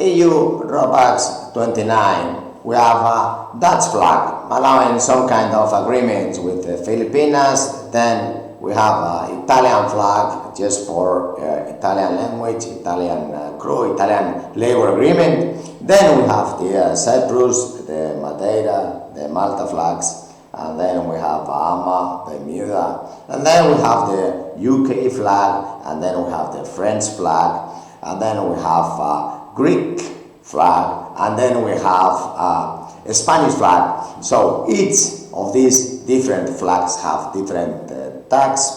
EU Ropax 29, we have a Dutch flag allowing some kind of agreements with the Filipinas. Then we have an Italian flag just for Italian language, Italian crew, Italian labor agreement. Then we have the Cyprus, the Madeira, the Malta flags, and then we have Bahama, Bermuda, and then we have the UK flag, and then we have the French flag, and then we have Greek flag, and then we have a Spanish flag. So each of these different flags have different tax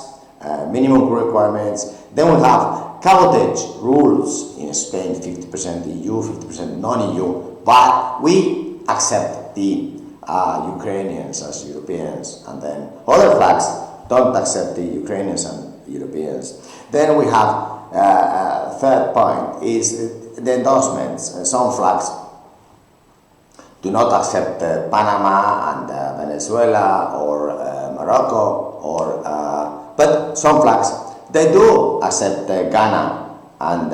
minimum requirements. Then we have cabotage rules in Spain, 50% EU, 50% non-EU, but we accept the Ukrainians as Europeans, and then other flags don't accept the Ukrainians and Europeans. Then we have third point is the endorsements. Some flags do not accept Panama and Venezuela or Morocco, or but some flags they do accept Ghana, and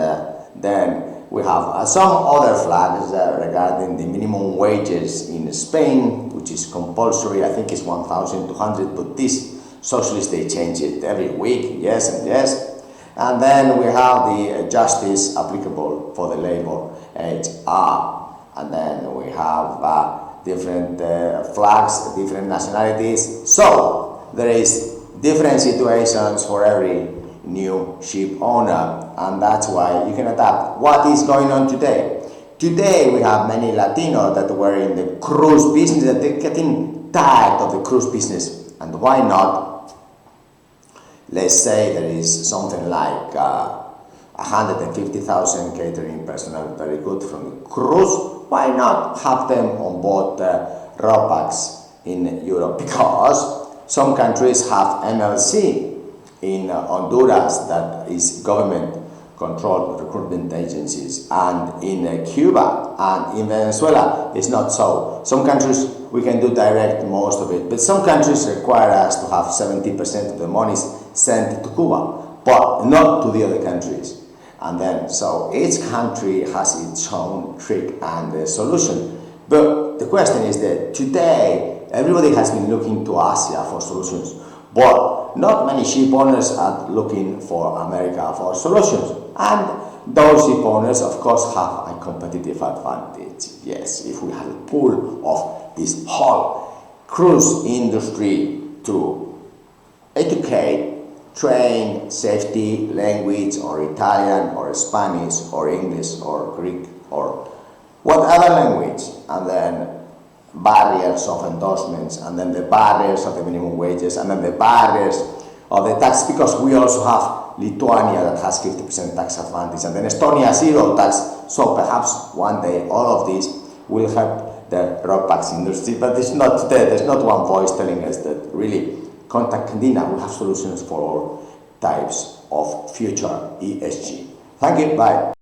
then we have some other flags regarding the minimum wages in Spain, which is compulsory. I think it's 1,200, but these socialists they change it every week. Yes and yes. And then we have the justice applicable for the labor HR, and then we have different flags, different nationalities. So there is different situations for every new ship owner, and that's why you can adapt. What is going on today? Today we have many Latinos that were in the cruise business, that they're getting tired of the cruise business, and why not? Let's say there is something like 150,000 catering personnel, very good, from the cruise. Why not have them on board Ropax in Europe? Because some countries have MLC. In Honduras, that is government-controlled recruitment agencies, and in Cuba and in Venezuela, it's not so. Some countries we can do direct most of it, but some countries require us to have 70% of the monies sent to Cuba, but not to the other countries. And then, so each country has its own trick and solution. But the question is that today, everybody has been looking to Asia for solutions, but not many ship owners are looking for America for solutions. And those ship owners, of course, have a competitive advantage. Yes, if we have a pool of this whole cruise industry to educate, train, safety, language, or Italian, or Spanish, or English, or Greek, or whatever language, and then barriers of endorsements, and then the barriers of the minimum wages, and then the barriers of the tax, because we also have Lithuania that has 50% tax advantage, and then Estonia 0 tax. So perhaps one day all of these will help the Ropax industry, but it's not today. There's not one voice telling us that really contact Candina. We have solutions for all types of future ESG. Thank you. Bye.